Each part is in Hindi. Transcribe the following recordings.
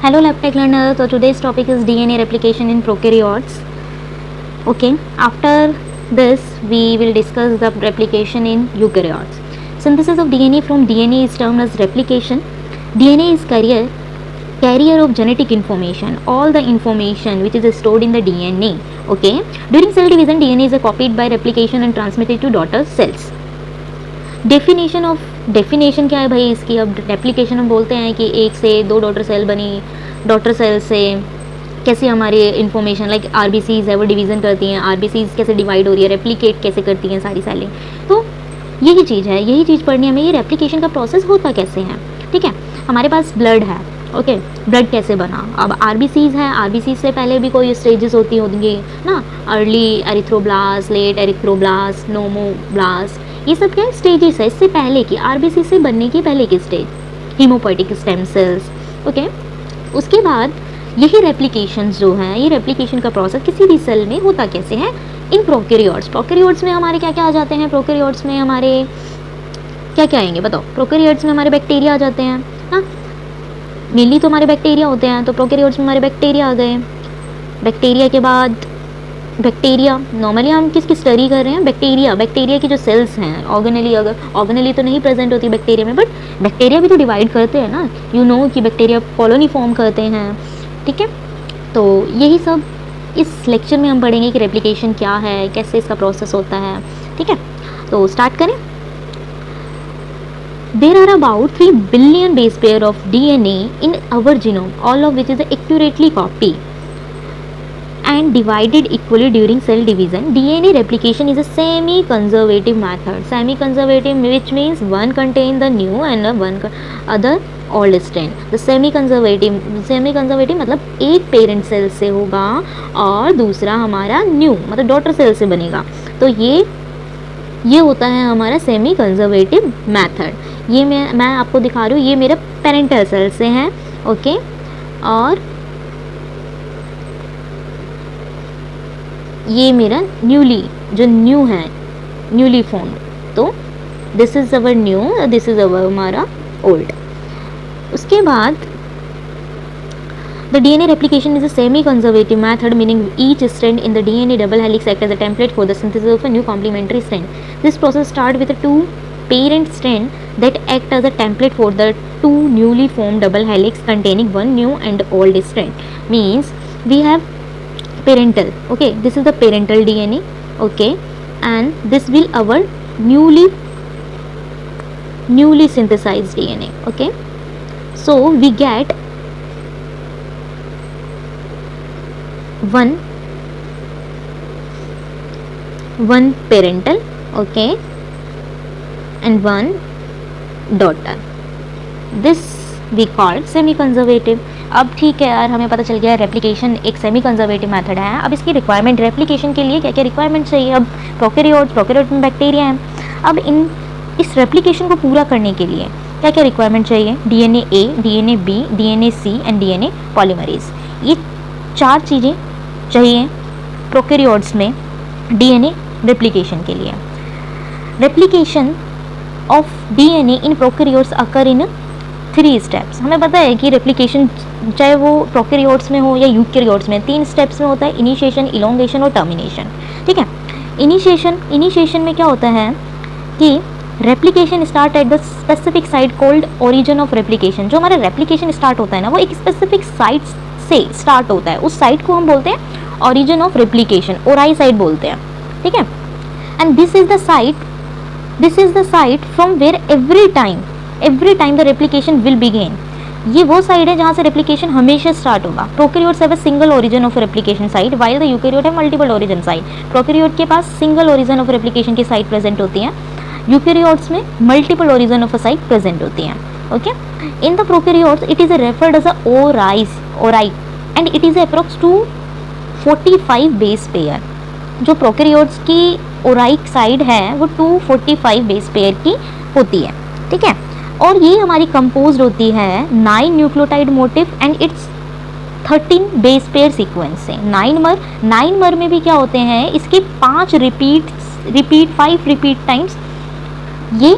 Hello LabTech learner. So today's topic is DNA replication in prokaryotes. Okay. After this, we will discuss the replication in eukaryotes. Synthesis of DNA from DNA is termed as replication. DNA is carrier of genetic information, all the information which is stored in the DNA. Okay. During cell division, DNA is copied by replication and transmitted to daughter cells. Definition क्या है भाई इसकी? अब रेप्लिकेशन हम बोलते हैं कि एक से दो डॉटर सेल बनी, डॉटर सेल से कैसे हमारी इन्फॉर्मेशन लाइक आरबीसीज है वो डिवीज़न करती हैं, आरबीसीज कैसे डिवाइड हो रही है, रेप्लिकेट कैसे करती हैं सारी सेलें। तो यही चीज़ है, यही चीज़ पढ़नी हमें, ये रेप्लिकेशन का प्रोसेस होता कैसे है। ठीक है, हमारे पास ब्लड है, ओके, ब्लड कैसे बना। अब आरबीसीज है, आरबीसीज से पहले भी कोई स्टेजेस होती होंगी ना, अर्ली एरिथ्रोब्लास्ट, लेट एरिथ्रोब्लास्ट, नोमोब्लास्ट, ये सब क्या स्टेजेस है इससे पहले की, आरबीसी से बनने की पहले की stage, haemopoietic stem cells. Okay, उसके बाद यही रेप्लिकेशन जो है, ये रेप्लिकेशन का प्रोसेस किसी भी सेल में होता कैसे है इन प्रोकैरियोट्स। प्रोकैरियोट्स में हमारे क्या क्या आ जाते हैं? प्रोकैरियोट्स में हमारे क्या क्या आएंगे बताओ? प्रोकैरियोट्स में हमारे बैक्टीरिया आ जाते हैं ना, मेनली तो हमारे बैक्टीरिया होते हैं, तो प्रोकैरियोट्स में हमारे बैक्टीरिया आ गए। बैक्टीरिया के बाद बैक्टीरिया, नॉर्मली हम किसकी स्टडी कर रहे हैं? बैक्टीरिया की जो सेल्स हैं, ऑर्गेनेली, अगर ऑर्गेनेली तो नहीं प्रेजेंट होती बैक्टीरिया में, बट बैक्टीरिया भी तो डिवाइड करते हैं ना, यू नो कि बैक्टीरिया कॉलोनी फॉर्म करते हैं। ठीक है, तो यही सब इस लेक्चर में हम पढ़ेंगे कि रेप्लिकेशन क्या है, कैसे इसका प्रोसेस होता है। ठीक है, तो स्टार्ट करें। There are about 3 billion base pair of DNA in our genome, all of which is accurately copied and divided equally during cell division. DNA replication is a semi-conservative method. Semi-conservative, which means one contain the new and one other old strain. The semi-conservative मतलब एक पेरेंट सेल से होगा और दूसरा हमारा न्यू मतलब डॉटर सेल से बनेगा। तो ये होता है हमारा सेमी कंजर्वेटिव मेथड। ये मैं आपको दिखा रही हूँ, ये मेरे पेरेंटल सेल से हैं, ओके, और ये मेरा न्यू है, न्यूली फॉर्म। तो this is our new, this is our हमारा ओल्ड। उसके बाद the DNA replication is a semi-conservative method, meaning each strand in the DNA double helix acts as a template for the synthesis of a new complementary strand. This process starts with a two parent strand that act as a template for the two newly formed double helix containing one new and old strand. Means we have parental, okay, this is the parental DNA, okay, and this will our newly synthesized DNA, okay. So we get one parental, okay, and one daughter. This we call semi conservative. अब ठीक है यार, हमें पता चल गया रेप्लिकेशन एक सेमी कंजर्वेटिव मेथड है। अब इसकी रिक्वायरमेंट, रेप्लिकेशन के लिए क्या क्या रिक्वायरमेंट चाहिए? अब प्रोकैरियोट में बैक्टीरिया हैं, अब इस रेप्लिकेशन को पूरा करने के लिए क्या क्या रिक्वायरमेंट चाहिए? DNA A, DNA B, DNA C and DNA polymerase. ये 4 चीज़ें चाहिए प्रोकैरियोट्स में DNA रेप्लिकेशन के लिए। Replication of DNA in prokaryotes occur in 3 steps. हमें पता है कि रेप्लिकेशन चाहे वो प्रोकैरियोट्स में हो या यूकैरियोट्स में 3 स्टेप्स में होता है, इनिशिएशन, इलोंगेशन और टर्मिनेशन। ठीक है, इनिशिएशन में क्या होता है कि replication start at the specific site called origin of replication. जो हमारा रेप्लिकेशन स्टार्ट होता है ना, वो एक स्पेसिफिक साइट से स्टार्ट होता है। उस साइट को हम बोलते हैं origin of replication, ori site बोलते हैं। ठीक है, and this is the site from where every time the replication will begin. ये वो साइट है जहाँ से रेप्लिकेशन हमेशा स्टार्ट होगा। Prokaryotes have a single origin of replication site while the eukaryote have multiple origin site. Prokaryote के पास सिंगल ओरिजिन ऑफ रेप्लिकेशन की साइट प्रेजेंट होती है, यूकैरियोट्स में multiple origin of a site present होती हैं। Okay, in the prokaryotes it is referred as a ori and it is approx 245 base pair. जो प्रोकैरियोट्स की ओराइक साइड है वो 245 बेस पेयर की होती है। ठीक है, और ये हमारी कंपोज्ड होती है 9 nucleotide motif and it's 13 base pair sequence से। 9 मर में भी क्या होते हैं, इसके 5 रिपीट टाइम्स ये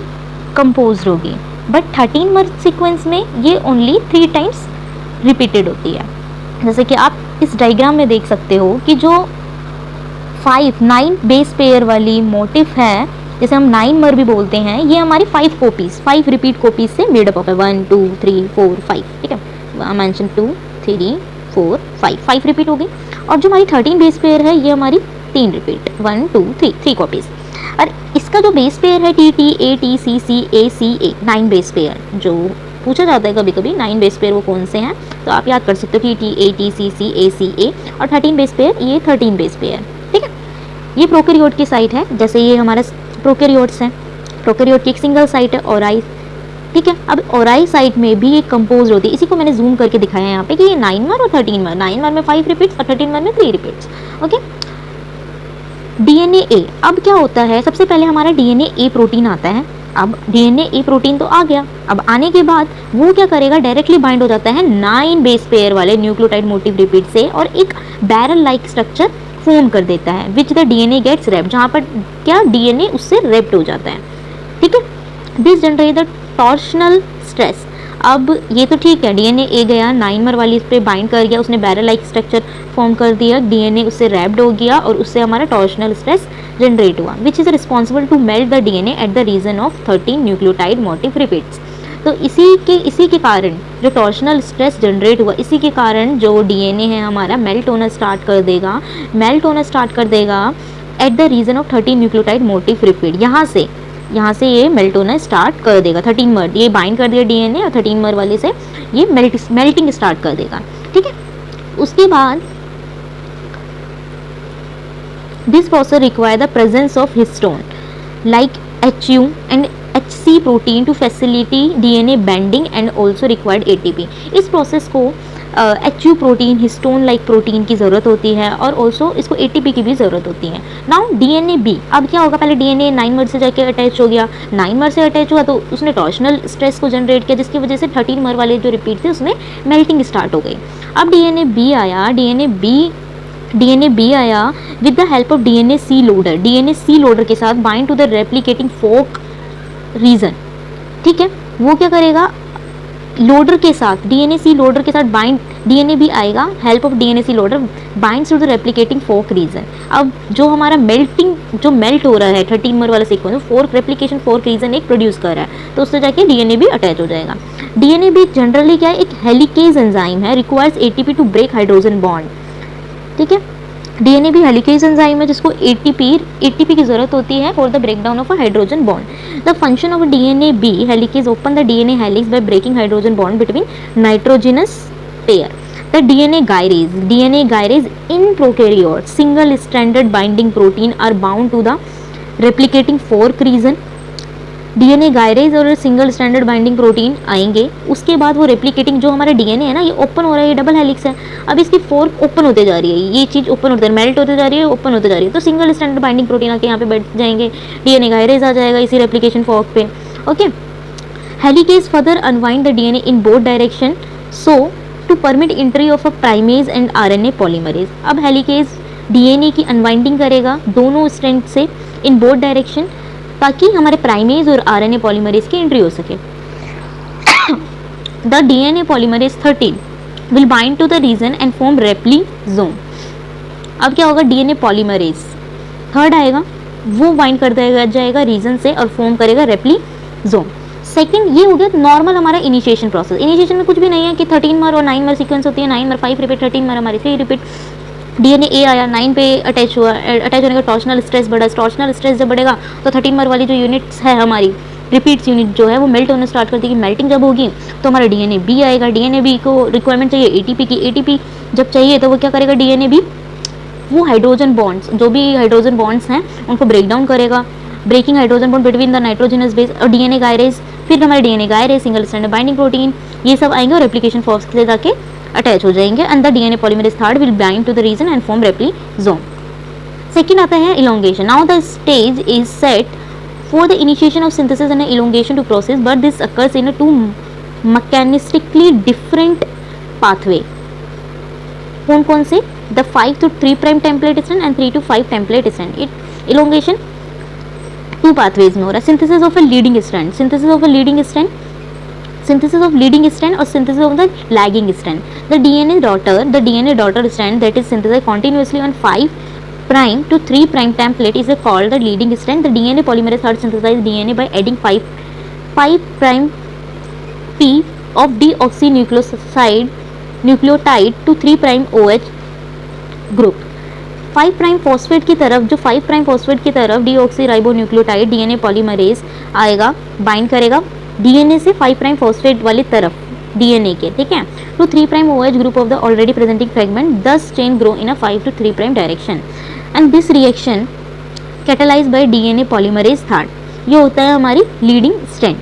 कंपोज्ड होगी, बट 13 मर सीक्वेंस में ये ओनली 3 टाइम्स रिपीटेड होती है। जैसे कि आप इस डायग्राम में देख सकते हो कि जो 9 बेस पेयर वाली मोटिफ है, जैसे हम 9 मर भी बोलते हैं, ये हमारी 5 रिपीट कॉपीज से मेडअप होता है। 1 2 3 4 5, ठीक है, मेंशन 2 3 4 5 रिपीट हो गई। और जो हमारी 13 बेस पेयर है, ये हमारी 3 रिपीट, 1 2 3 कॉपीज। और इसका जो बेस पेयर है T T A T C C A C A, 9 base pair, जो पूछा जाता है कभी कभी 9 बेस पेयर वो कौन से हैं, तो आप याद कर सकते हो T T A T C C A C A. और 13 बेस पेयर, ये 13 बेस पेयर, ठीक है। ये प्रोकैरियोट की साइट है, जैसे ये हमारे प्रोकैरियोट्स हैं। प्रोकैरियोट की एक सिंगल साइट है ओराई, ठीक है। अब ओराई साइट में भी एक कंपोज होती है, इसी को मैंने जूम करके दिखाया है यहाँ पे कि ये 9 मर और 13 मर, 9 मर में 5 रिपीट्स और 13 मर में 3 रिपीट्स, ओके। डीएनए ए, अब क्या होता है, सबसे पहले हमारा डीएनए ए प्रोटीन आता है। अब डीएनए ए प्रोटीन तो आ गया, अब आने के बाद वो क्या करेगा, डायरेक्टली बाइंड हो जाता है 9 बेस पेयर वाले न्यूक्लियोटाइड मोटिव रिपीट से और एक बैरल लाइक स्ट्रक्चर फॉर्म कर देता है, which the DNA gets wrapped, जहाँ पर क्या डीएनए उससे रैप्ड हो जाता है, ठीक है। This generate the torsional stress. अब ये तो ठीक है, डीएनए ए गया 9 मर वाली इस पे बाइंड कर गया, उसने बैरल लाइक स्ट्रक्चर फॉर्म कर दिया, डीएनए उससे रैप्ड हो गया और उससे हमारा टॉर्शनल स्ट्रेस जनरेट हुआ, which is responsible to melt the DNA at the region of 13 nucleotide motif repeats. तो इसी के कारण जो टॉर्शनल स्ट्रेस जनरेट हुआ, इसी के कारण जो डीएनए है हमारा मेल्ट होना स्टार्ट कर देगा at the region of 13 nucleotide motif repeat. यहाँ से ये मेल्ट होना स्टार्ट कर देगा। 13 मर, ये बाइंड कर दिया डीएनए और 13 मर वाले से ये मेल्टिंग स्टार्ट कर देगा, ठीक है। उसके बाद this process require the presence of histone like HU and HC protein to facility DNA bending and also required ATP। इस प्रोसेस को HU protein, histone like protein की ज़रूरत होती है और ऑल्सो इसको ATP की भी ज़रूरत होती है। नाउ डीएनए बी, अब क्या होगा, पहले डीएनए 9 मर से जाके अटैच हो गया, 9 मर से अटैच हुआ तो उसने टॉर्शनल स्ट्रेस को जनरेट किया, जिसकी वजह से 13 मर वाले जो रिपीट थे उसमें मेल्टिंग स्टार्ट हो गई। अब डीएनए बी आया with the help of DNA C loader के साथ bind to the replicating fork region, ठीक है। वो क्या करेगा, लोडर के साथ, डीएनए सी लोडर के साथ बाइंड, डीएनए भी आएगा, help of DNA C loader binds to the replicating fork region. अब जो हमारा मेल्ट हो रहा है 13 मर वाला sequence, fork replication fork region एक प्रोड्यूस कर रहा है, तो उससे जाके डीएनए भी अटैच हो जाएगा। डीएनए भी जनरली क्या है, एक हेलिकेज एंजाइम है, requires ATP to break hydrogen bond, ठीक है। डीएनए भी हेलिकेज एंजाइम है जिसको एटीपी की जरूरत होती है for the breakdown of a hydrogen bond. The function of DNA B helicase open the DNA helix by breaking hydrogen bond between nitrogenous pair. The DNA gyrase in prokaryote single stranded binding protein are bound to the replicating fork region. DNA gyrase और सिंगल स्टैंडर्ड बाइंडिंग प्रोटीन आएंगे, उसके बाद वो रेप्लिकेटिंग, जो हमारा डीएनए है ना, ये ओपन हो रहा है, ये डबल हेलिक्स है, अब इसकी फोर्क ओपन होते जा रही है, ये चीज़ ओपन होते मेल्ट होते जा रही है, ओपन होते जा रही है, तो सिंगल स्टैंडर्ड बाइंडिंग प्रोटीन आके यहाँ पे बैठ जाएंगे, डीएनए गायरेज आ जाएगा इसी रेप्लिकेशन फोर्क पे, okay. Helicase further unwind the DNA in both direction so to permit entry of a primase and RNA polymerase. अब हेलिकेज डीएनए की अनवाइंडिंग करेगा दोनों स्ट्रैंड से इन बोथ डायरेक्शन, ताकि हमारे प्राइमेज और आरएनए पॉलीमरेज की एंट्री हो सके। The DNA polymerase 13 will bind to the region and form replisome. अब क्या होगा, डीएनए पॉलीमरेज 3rd आएगा, वो बाइंड कर जाएगा रीजन से और फॉर्म करेगा रेप्लिजोम। सेकंड ये हो गया नॉर्मल हमारा इनिशिएशन प्रोसेस। इनिशिएशन में कुछ भी नहीं है कि 13 मर और 9 मर सीक्वेंस होती है, 9 मर 5 रिपीट, 13 मर हमारी 3 रिपीट। डीएनए ए आया, 9 पे अटैच होने का टॉर्शनल स्ट्रेस बढ़ा, टॉर्शनल स्ट्रेस जब बढ़ेगा तो 13 मर वाली जो यूनिट्स है हमारी रिपीट्स यूनिट जो है वो मेल्ट होना स्टार्ट कर देगी। मेल्टिंग जब होगी तो हमारा डीएनए बी आएगा, डीएनए बी को रिक्वायरमेंट चाहिए एटीपी की, एटीपी जब चाहिए तो वो क्या करेगा, डीएनए बी वो हाइड्रोजन बॉन्ड्स, जो भी हाइड्रोजन बॉन्ड्स हैं उनको ब्रेक डाउन करेगा, breaking hydrogen bond between the nitrogenous base और डीएनए गायरेज, फिर हमारे DNA gyrase single strand binding protein ये सब आएंगे और रेप्लिकेशन फॉर्म्स से जाके अटैच हो जाएंगे and the DNA polymerase 3rd will bind to the region and form replisome. Second आता है elongation. Now the stage is set for the initiation of synthesis and elongation to process, but this occurs in 2 mechanistically different pathway. कौन से, the 5 to 3 prime template strand and 3 to 5 template strand. Elongation 2 pathways में हो रहा है। Synthesis of a leading strand synthesis of leading strand or synthesis of the lagging strand. The DNA daughter strand that is synthesized continuously on 5 prime to 3 prime template is called the leading strand. The DNA polymerase third synthesized DNA by adding 5 prime P of deoxynucleotide to 3 prime OH group. 5 prime phosphate की तरफ जो 5 प्राइम फॉस्फेट की तरफ डीऑक्सीराइबोन्यूक्लियोटाइड डीएनए पॉलीमरेज आएगा, बाइंड करेगा डीएनए से 5 प्राइम फॉस्फेट वाली तरफ डीएनए के, ठीक है, to 3 prime OH group of the already presenting fragment, this chain grow in a 5 to 3 prime direction and this reaction catalyse by DNA polymerase third. ये होता है हमारी leading strand.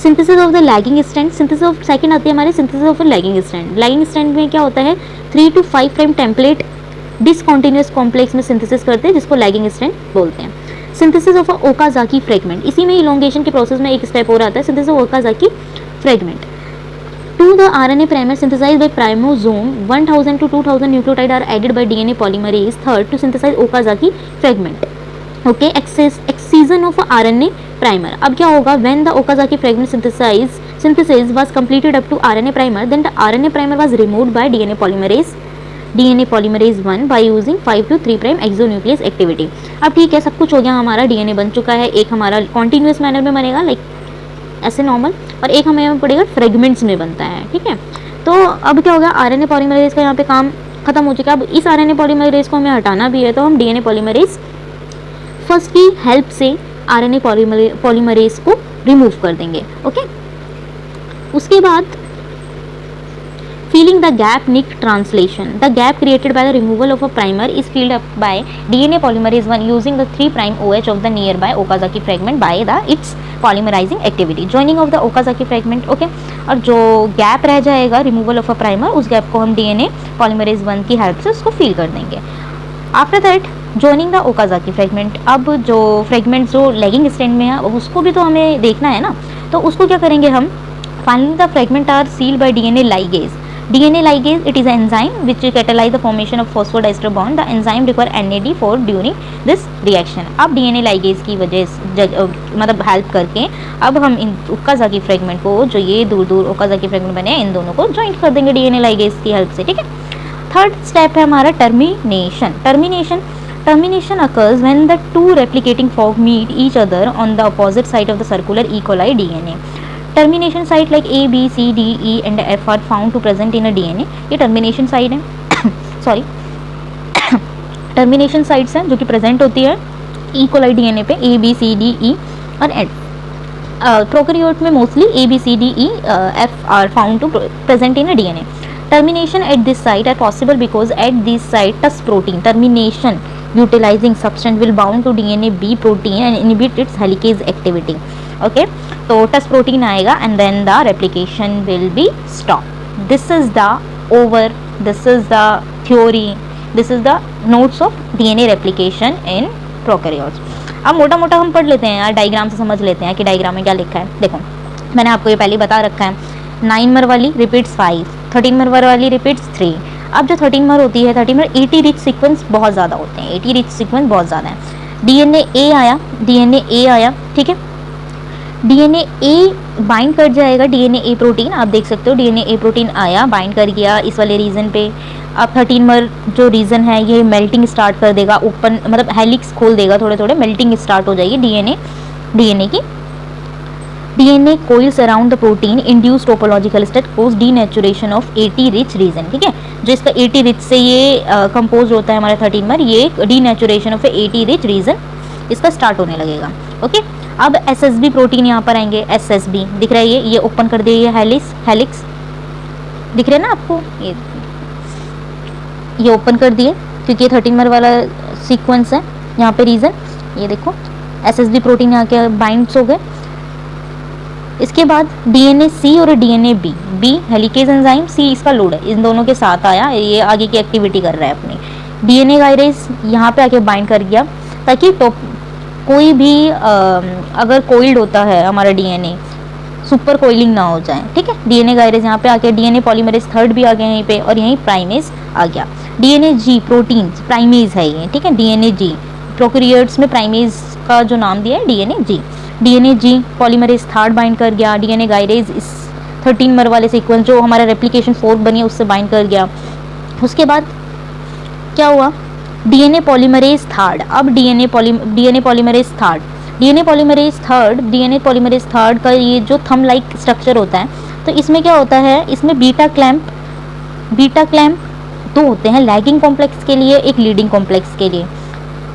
Synthesis of the lagging strand, synthesis of second आती है हमारे synthesis of lagging strand. Lagging strand में क्या होता है 3 to 5 prime template discontinuous complex में सिंथेसिस करते हैं जिसको लैगिंग स्ट्रैंड बोलते हैं. सिंथेसिस ऑफ ओकाजाकी फ्रेगमेंट, इसी में इलोंगेशन के प्रोसेस में एक स्टेप और आता है synthesis of Okazaki fragment. To the RNA primer synthesized by primosome 1000 to 2000 nucleotide are added by DNA polymerase third to synthesize Okazaki fragment. Okay, excision of RNA primer. अब क्या होगा when the Okazaki fragment synthesis was completed up to RNA primer, then the RNA primer was removed by DNA polymerase 1 by using 5 to 3 prime exonuclease activity. अब ठीक है, सब कुछ हो गया, हमारा DNA बन चुका है. एक हमारा कॉन्टिन्यूस मैनर में बनेगा लाइक ऐसे नॉर्मल, और एक हमें पड़ेगा फ्रेगमेंट्स में बनता है, ठीक है. तो अब क्या होगा, आरएनए पॉलीमरेज का यहाँ पे काम खत्म हो चुका है. अब इस आरएनए पॉलीमरेज को हमें हटाना भी है तो हम डीएनए पॉलीमरेज फर्स्ट की हेल्प से आरएनए पॉलीमरेज को रिमूव कर देंगे. ओके, उसके बाद filling the gap nick translation. The gap created by the removal of a primer is filled up by DNA polymerase 1 using the 3 prime OH of the nearby Okazaki fragment by its polymerizing activity. Joining of the Okazaki fragment, okay, और जो गैप रह जाएगा removal of a primer, उस गैप को हम DNA polymerase 1 की हेल्प से उसको fill कर देंगे. After that joining the Okazaki fragment, अब जो fragments जो lagging strand में है उसको भी तो हमें देखना है ना, तो उसको क्या करेंगे हम. Finally the fragment are sealed by DNA ligase. DNA ligase, it is an enzyme which catalyze the formation of phosphodiester bond. The enzyme require NAD for during this reaction. अब DNA ligase की वजह से मतलब हेल्प करके अब हम इन ओकाजाकी फ्रेगमेंट को, जो ये दूर दूर ओकाजाकी फ्रेगमेंट बने हैं, इन दोनों को ज्वाइंट कर देंगे DNA ligase की हेल्प से, ठीक है. थर्ड स्टेप है हमारा termination. Termination occurs when the two replicating fork meet each other on the opposite side of the circular E. coli DNA. Termination site like A, B, C, D, E and F are found to present in a DNA. ये टर्मिनेशन साइट है सॉरी टर्मिनेशन साइट्स हैं जो कि प्रेजेंट होती है ई कोलाई डीएनए पे, A, B, C, D, E और F. प्रोकैरियोट में mostly A, B, C, D, E, F are found to present in a DNA. Termination at this site are possible because at this site टस protein termination utilizing substance will bound to DNA B protein and inhibit its helicase activity. Okay, तो टस प्रोटीन आएगा and then the replication will be stopped. This is the theory, this is the notes of DNA replication in prokaryotes. अब मोटा मोटा हम पढ़ लेते हैं यार, डायग्राम से समझ लेते हैं कि डायग्राम में क्या लिखा है. देखो मैंने आपको ये पहले बता रखा है, 9 मर वाली रिपीट्स 5, 13 मर वाली रिपीट्स 3. अब जो 13 मर होती है, 13 मर 80 रिच सीक्वेंस बहुत ज़्यादा होते हैं, 80 रिच सीक्वेंस बहुत ज़्यादा है. DNA A आया, ठीक है. DNA A बाइंड कर जाएगा DNA A प्रोटीन. आप देख सकते हो DNA A प्रोटीन आया, बाइंड कर गया इस वाले रीजन पे. अब 13 मर जो रीजन है ये मेल्टिंग स्टार्ट कर देगा, ओपन मतलब हेलिक्स खोल देगा, थोड़े थोड़े मेल्टिंग स्टार्ट हो जाएगी DNA की. DNA coils around the protein induced topological state cause denaturation of 80 rich region. ठीक है, जो इसका 80 rich से ये कंपोज होता है हमारा 13 मर, ये denaturation of 80 rich region इसका स्टार्ट होने लगेगा. ओके, अब SSB प्रोटीन यहाँ पर आएंगे. SSB दिख रहा है, ये ओपन कर दिया, ये हेलिक्स दिख रहा है ना आपको, ये ओपन कर दिए क्योंकि ये 13 मर वाला सीक्वेंस है यहाँ पे रीजन. ये देखो SSB प्रोटीन यहाँ के बाइंड्स हो गए. इसके बाद DNA C और DNA B helicase enzyme, C इसका लोड है, इन दोनों के साथ आया, ये आगे की एक्टिविटी कर रहा है अपनी. DNA गायरेज यहाँ पे आके बाइंड कर गया ताकि कोई भी अगर कोइल्ड होता है हमारा DNA, सुपर कोइलिंग ना हो जाए. ठीक है, DNA गायरेज यहाँ पे आके DNA पॉलीमरेज थर्ड भी आ गया यहीं पे, और यहीं प्राइमेज आ गया. DNA G प्रोटीन प्राइमेज है ये, ठीक है. DNA G प्रोकैरियोट्स में प्राइमेज का जो नाम दिया है DNA G. डीएनए जी पॉलीमरेज थर्ड बाइंड कर गया, डीएनए गाइडेज इस 13 वाले सीक्वेंस जो हमारा रेप्लिकेशन फोर्क बनी है उससे बाइंड कर गया। उसके बाद क्या हुआ, डीएनए पॉलीमरेज थर्ड, अब डीएनए पॉलीमरेज थर्ड का ये जो थंब लाइक स्ट्रक्चर होता है, तो इसमें क्या होता है, इसमें बीटा क्लैम्प दो होते हैं, लैगिंग कॉम्प्लेक्स के लिए, एक लीडिंग कॉम्प्लेक्स के लिए।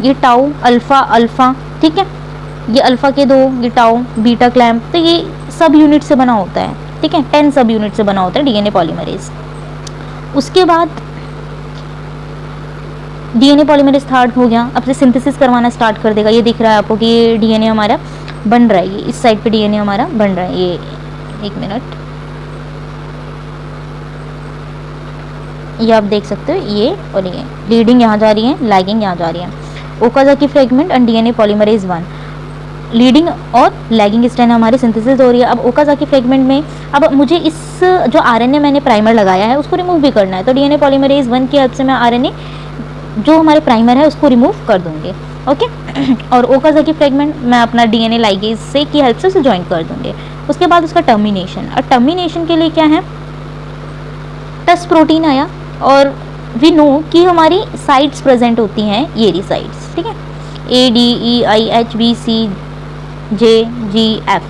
ये टाउ अल्फा, ठीक है, ये अल्फा के दो, ये टाउ बीटा क्लैम्प, तो ये सब यूनिट से बना होता है, ठीक है, 10 सब यूनिट से बना होता है डीएनए पॉलीमरेज। उसके बाद डीएनए पॉलीमरेज थर्ड हो गया, अब से सिंथेसिस करवाना स्टार्ट कर देगा। ये दिख रहा है आपको कि ये डीएनए हमारा बन रहा है, ये इस साइड पे डीएनए हमारा बन रहा है। ये एक मिनट, ये आप देख सकते हो, ये और ये लीडिंग यहाँ जा रही है, लैगिंग यहाँ जा रही है। Okazaki fragment and DNA polymerase 1, leading और लैगिंग स्ट्रैंड हमारी सिंथेसिस हो रही है। अब ओकाज़ाकी फ्रेगमेंट में अब मुझे इस जो आरएनए मैंने प्राइमर लगाया है उसको रिमूव भी करना है, तो डीएनए पॉलीमरेज 1 की हेल्प से मैं आरएनए जो हमारे प्राइमर है उसको रिमूव कर दूंगी, ओके। और ओकाज़ाकी फ्रेगमेंट मैं अपना डीएनए लाइगेज से की हेल्प से उसे ज्वाइन कर दूंगी। उसके बाद उसका टर्मिनेशन, और टर्मिनेशन के लिए क्या है, टस प्रोटीन आया, और वी नो कि हमारी साइट्स प्रेजेंट होती हैं, ये रही साइट्स, ठीक है, ADEIHBC JGF।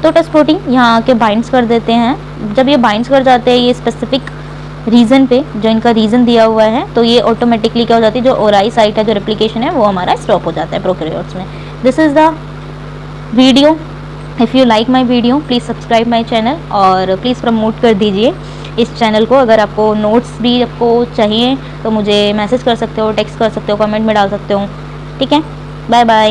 तो टस प्रोटीन यहाँ आके बाइंड्स कर देते हैं। जब ये बाइंड्स कर जाते हैं ये स्पेसिफिक रीजन पे, जो इनका रीजन दिया हुआ है, तो ये ऑटोमेटिकली क्या हो जाती है, जो ओराई साइट है, जो रेप्लिकेशन है, वो हमारा स्टॉप हो जाता है प्रोकैरियोट्स में। This is the video. If you like my video please subscribe my channel, और प्लीज़ प्रमोट कर दीजिए इस चैनल को। अगर आपको नोट्स भी आपको चाहिए तो मुझे मैसेज कर सकते हो, टेक्स्ट कर सकते हो, कमेंट में डाल सकते हो, ठीक है। Bye bye.